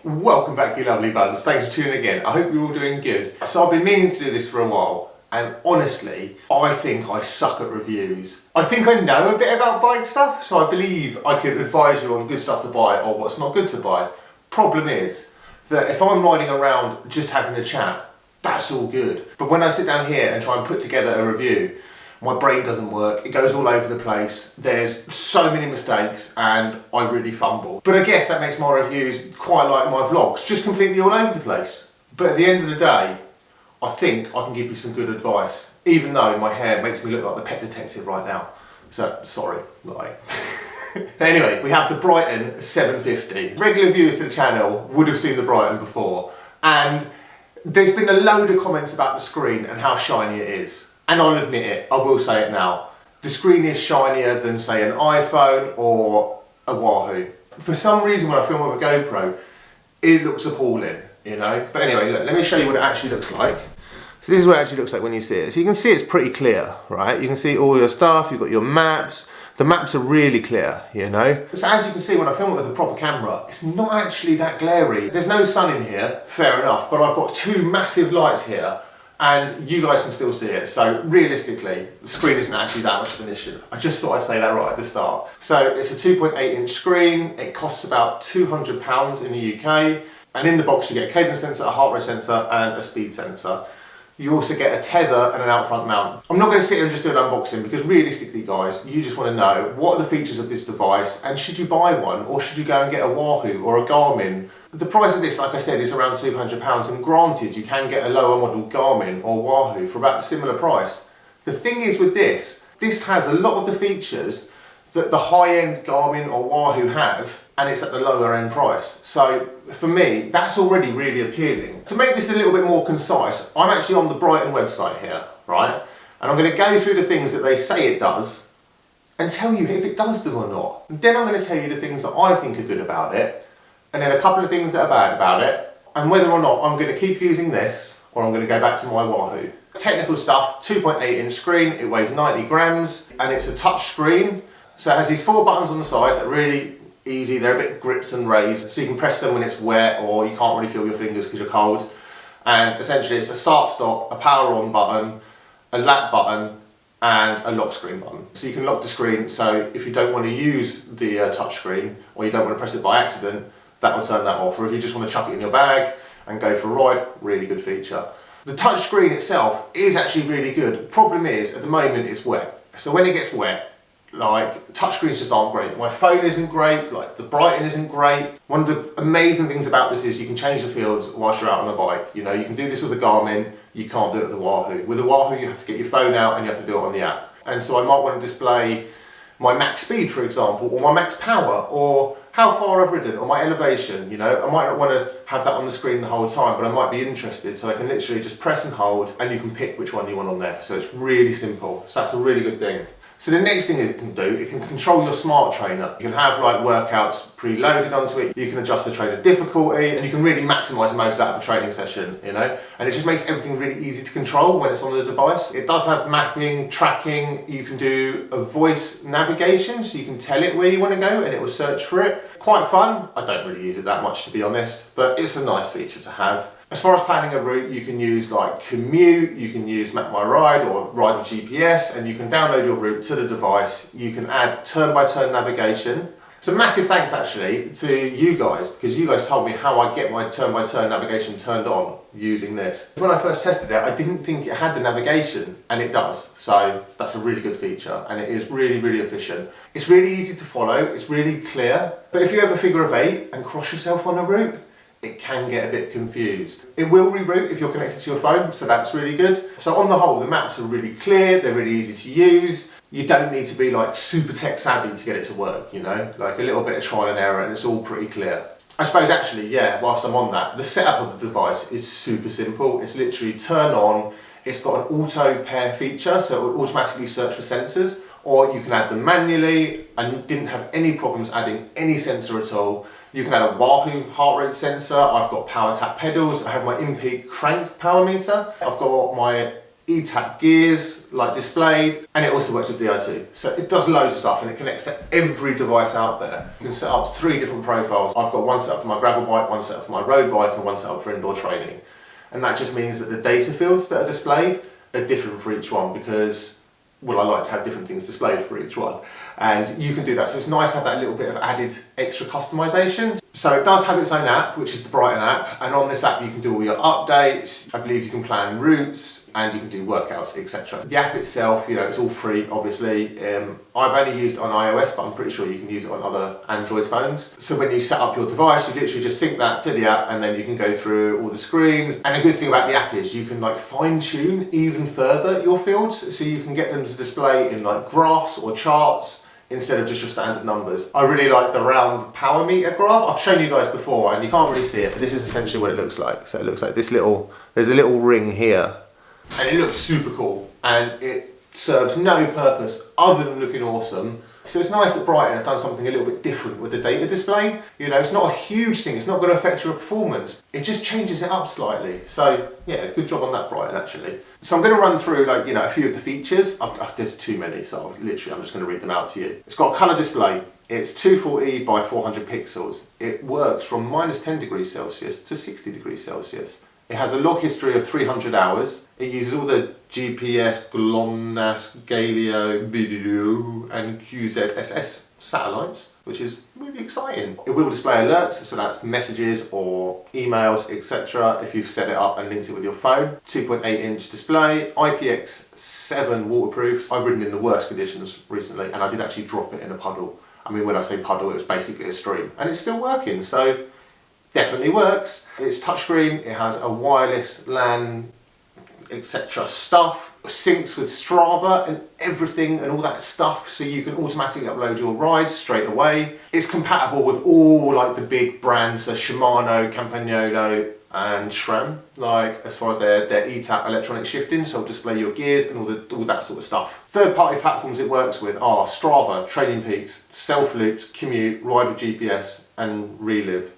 Welcome back, you lovely buns. Thanks for tuning in. I hope you're all doing good. So I've been meaning to do this for a while, and honestly, I think I suck at reviews. I think I know a bit about bike stuff, so I believe I could advise you on good stuff to buy or what's not good to buy. Problem is that if I'm riding around just having a chat, that's all good. But when I sit down here and try and put together a review, my brain doesn't work, it goes all over the place, there's so many mistakes and I really fumble. But I guess that makes my reviews quite like my vlogs, just completely all over the place. But at the end of the day, I think I can give you some good advice, even though my hair makes me look like the pet detective right now. So, sorry, lie. Anyway, we have the Bryton 750. Regular viewers to the channel would have seen the Bryton before, and there's been a load of comments about the screen and how shiny it is. And I'll admit it, I will say it now. The screen is shinier than, say, an iPhone or a Wahoo. For some reason, when I film with a GoPro, it looks appalling, you know? But anyway, look, let me show you what it actually looks like. So this is what it actually looks like when you see it. So you can see it's pretty clear, right? You can see all your stuff, you've got your maps. The maps are really clear, you know? So as you can see, when I film it with a proper camera, it's not actually that glary. There's no sun in here, fair enough, but I've got two massive lights here, and you guys can still see it. So realistically, the screen isn't actually that much of an issue. I just thought I'd say that right at the start. So it's a 2.8-inch screen. It costs about £200 in the UK. And in the box you get a cadence sensor, a heart rate sensor and a speed sensor. You also get a tether and an out front mount. I'm not going to sit here and just do an unboxing because realistically guys, you just want to know what are the features of this device and should you buy one or should you go and get a Wahoo or a Garmin. The price of this, like I said, is around £200, and granted you can get a lower model Garmin or Wahoo for about a similar price. The thing is with this has a lot of the features that the high-end Garmin or Wahoo have, and it's at the lower end price. So for me, that's already really appealing. To make this a little bit more concise, I'm actually on the Bryton website here, right? And I'm going to go through the things that they say it does and tell you if it does them or not. And then I'm going to tell you the things that I think are good about it, and then a couple of things that are bad about it, and whether or not I'm going to keep using this or I'm going to go back to my Wahoo. Technical stuff, 2.8-inch screen, it weighs 90 grams, and it's a touch screen. So it has these 4 buttons on the side that are really easy, they're a bit gripped and raised, so you can press them when it's wet or you can't really feel your fingers because you're cold. And essentially it's a start stop, a power on button, a lap button and a lock screen button. So you can lock the screen, so if you don't want to use the touch screen or you don't want to press it by accident, that will turn that off. Or if you just want to chuck it in your bag and go for a ride, really good feature. The touch screen itself is actually really good. Problem is, at the moment it's wet. So when it gets wet, like, touchscreens just aren't great. My phone isn't great, like the Bryton isn't great. One of the amazing things about this is you can change the fields whilst you're out on a bike. You know, you can do this with a Garmin, you can't do it with a Wahoo. With a Wahoo you have to get your phone out and you have to do it on the app. And so I might want to display my max speed, for example, or my max power, or how far I've ridden, or my elevation, you know. I might not want to have that on the screen the whole time, but I might be interested, so I can literally just press and hold and you can pick which one you want on there. So it's really simple, so that's a really good thing. So the next thing it can control your smart trainer. You can have like workouts preloaded onto it, you can adjust the trainer difficulty, and you can really maximise the most out of a training session, you know? And it just makes everything really easy to control when it's on the device. It does have mapping, tracking, you can do a voice navigation, so you can tell it where you want to go and it will search for it. Quite fun. I don't really use it that much to be honest, but it's a nice feature to have. As far as planning a route, you can use like Commute, you can use Map My Ride or Ride with GPS, and you can download your route to the device. You can add turn-by-turn navigation. So massive thanks actually to you guys, because you guys told me how I get my turn-by-turn navigation turned on using this. When I first tested it, I didn't think it had the navigation, and it does. So that's a really good feature, and it is really, really efficient. It's really easy to follow, it's really clear, but if you ever figure of 8 and cross yourself on a route, it can get a bit confused. It will reroute if you're connected to your phone, so that's really good. So on the whole, the maps are really clear, they're really easy to use. You don't need to be like super tech savvy to get it to work, you know? Like a little bit of trial and error and it's all pretty clear. I suppose actually, yeah, whilst I'm on that, the setup of the device is super simple. It's literally turn on, it's got an auto pair feature, so it will automatically search for sensors, or you can add them manually. I didn't have any problems adding any sensor at all. You can add a Wahoo heart rate sensor, I've got power tap pedals, I have my in-peak crank power meter, I've got my ETAP gears, like displayed, and it also works with Di2. So it does loads of stuff and it connects to every device out there. You can set up 3 different profiles. I've got one set up for my gravel bike, one set up for my road bike, and one set up for indoor training. And that just means that the data fields that are displayed are different for each one because, well, I like to have different things displayed for each one. And you can do that. So it's nice to have that little bit of added extra customization. So it does have its own app, which is the Bryton app. And on this app, you can do all your updates. I believe you can plan routes and you can do workouts, etc. The app itself, it's all free, obviously. I've only used it on iOS, but I'm pretty sure you can use it on other Android phones. So when you set up your device, you literally just sync that to the app and then you can go through all the screens. And a good thing about the app is you can fine tune even further your fields. So you can get them to display in graphs or charts instead of just your standard numbers. I really like the round power meter graph. I've shown you guys before and you can't really see it, but this is essentially what it looks like. So it looks like there's a little ring here and it looks super cool and it serves no purpose other than looking awesome. So it's nice that Bryton have done something a little bit different with the data display. It's not a huge thing, it's not going to affect your performance. It just changes it up slightly. So yeah, good job on that, Bryton, actually. So I'm going to run through a few of the features. There's too many, so I'm just going to read them out to you. It's got a colour display. It's 240 by 400 pixels. It works from -10 degrees Celsius to 60 degrees Celsius. It has a log history of 300 hours. It uses all the GPS, GLONASS, Galileo, Video and QZSS satellites, which is really exciting. It will display alerts, so that's messages or emails, etc. if you've set it up and linked it with your phone. 2.8-inch display, IPX7 waterproofs. I've ridden in the worst conditions recently and I did actually drop it in a puddle. I mean, when I say puddle, it was basically a stream. And it's still working, so definitely works. It's touchscreen, it has a wireless LAN, etc. stuff. It syncs with Strava and everything and all that stuff, so you can automatically upload your rides straight away. It's compatible with all the big brands, so Shimano, Campagnolo and SRAM, as far as their ETAP electronic shifting, so it'll display your gears and all that sort of stuff. Third-party platforms it works with are Strava, Training Peaks, Self-Looped, Commute, Ride with GPS and Relive.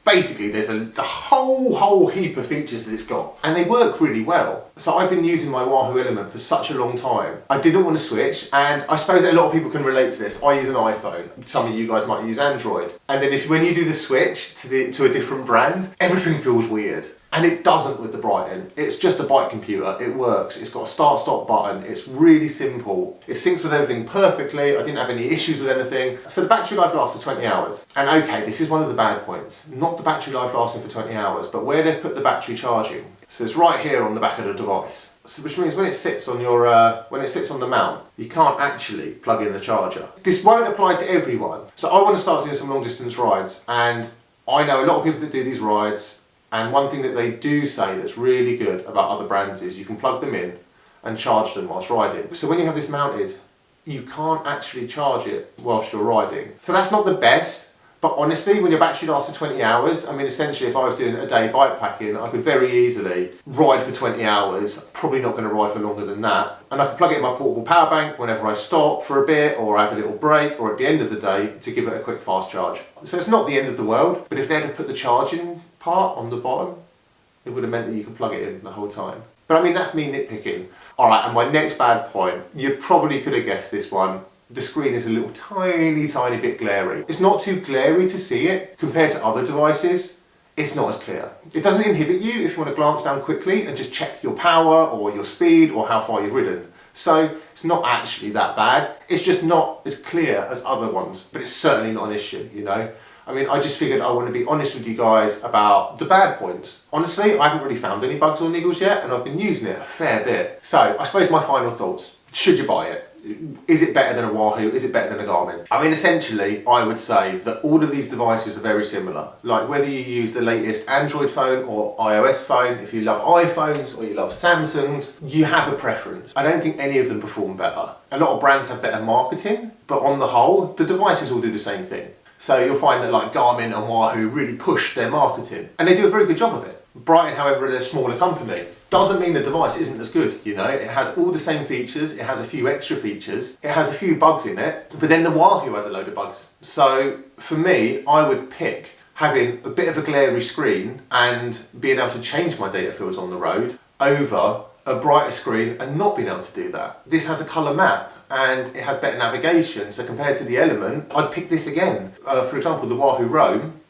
Basically, there's a whole heap of features that it's got, and they work really well. So I've been using my Wahoo Element for such a long time. I didn't want to switch, and I suppose a lot of people can relate to this. I use an iPhone. Some of you guys might use Android. And then when you do the switch to a different brand, everything feels weird. And it doesn't with the Bryton. It's just a bike computer, it works. It's got a start-stop button, it's really simple. It syncs with everything perfectly, I didn't have any issues with anything. So the battery life lasts for 20 hours. And okay, this is one of the bad points. Not the battery life lasting for 20 hours, but where they've put the battery charging. So it's right here on the back of the device. So which means when it sits on the mount, you can't actually plug in the charger. This won't apply to everyone. So I want to start doing some long distance rides, and I know a lot of people that do these rides. And one thing that they do say that's really good about other brands is you can plug them in and charge them whilst riding. So when you have this mounted, you can't actually charge it whilst you're riding. So that's not the best, but honestly, when your battery lasts for 20 hours, I mean, essentially if I was doing a day bike packing, I could very easily ride for 20 hours, probably not going to ride for longer than that. And I could plug it in my portable power bank whenever I stop for a bit or have a little break or at the end of the day to give it a quick fast charge. So it's not the end of the world, but if they'd have put the charging part on the bottom, it would have meant that you could plug it in the whole time. But I mean, that's me nitpicking. All right, and my next bad point, you probably could have guessed this one. The screen is a little tiny bit glary. It's not too glary to see it compared to other devices. It's not as clear. It doesn't inhibit you if you want to glance down quickly and just check your power or your speed or how far you've ridden. So it's not actually that bad. It's just not as clear as other ones, but it's certainly not an issue, I mean, I just figured I want to be honest with you guys about the bad points. Honestly, I haven't really found any bugs or niggles yet, and I've been using it a fair bit. So, I suppose my final thoughts. Should you buy it? Is it better than a Wahoo? Is it better than a Garmin? I mean, essentially, I would say that all of these devices are very similar. Like whether you use the latest Android phone or iOS phone, if you love iPhones or you love Samsungs, you have a preference. I don't think any of them perform better. A lot of brands have better marketing, but on the whole, the devices all do the same thing. So you'll find that Garmin and Wahoo really push their marketing, and they do a very good job of it. Bryton, however, they're a smaller company. Doesn't mean the device isn't as good, It has all the same features, it has a few extra features, it has a few bugs in it, but then the Wahoo has a load of bugs. So for me, I would pick having a bit of a glary screen and being able to change my data fields on the road over a brighter screen and not being able to do that. This has a colour map and it has better navigation, so compared to the Element, I'd pick this again. For example, the Wahoo Roam,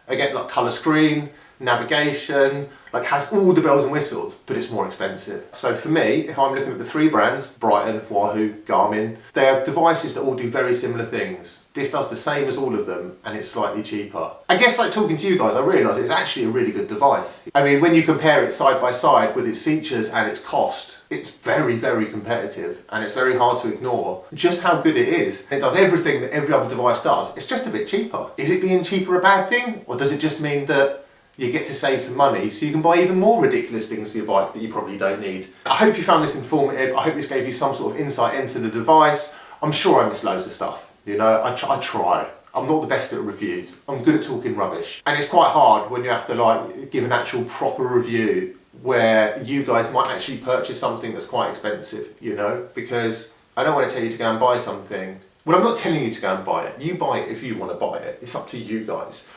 again, like colour screen, navigation, like has all the bells and whistles, but it's more expensive. So for me, if I'm looking at the three brands, Bryton, Wahoo, Garmin, they have devices that all do very similar things. This does the same as all of them, and it's slightly cheaper. I guess like talking to you guys, I realise it's actually a really good device. I mean, when you compare it side by side with its features and its cost, it's very, very competitive, and it's very hard to ignore just how good it is. It does everything that every other device does. It's just a bit cheaper. Is it being cheaper a bad thing? Or does it just mean that you get to save some money so you can buy even more ridiculous things for your bike that you probably don't need? I hope you found this informative. I hope this gave you some sort of insight into the device. I'm sure I miss loads of stuff, you know, I try. I'm not the best at reviews. I'm good at talking rubbish. And it's quite hard when you have to like give an actual proper review where you guys might actually purchase something that's quite expensive, you know, because I don't want to tell you to go and buy something. Well, I'm not telling you to go and buy it. You buy it if you want to buy it. It's up to you guys.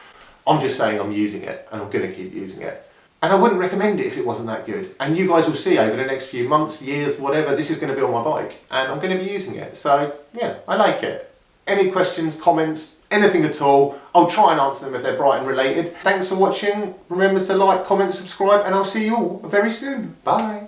I'm just saying I'm using it and I'm going to keep using it. And I wouldn't recommend it if it wasn't that good. And you guys will see over the next few months, years, whatever, this is going to be on my bike and I'm going to be using it. So yeah, I like it. Any questions, comments, anything at all, I'll try and answer them if they're Bryton related. Thanks for watching. Remember to like, comment, subscribe, and I'll see you all very soon. Bye.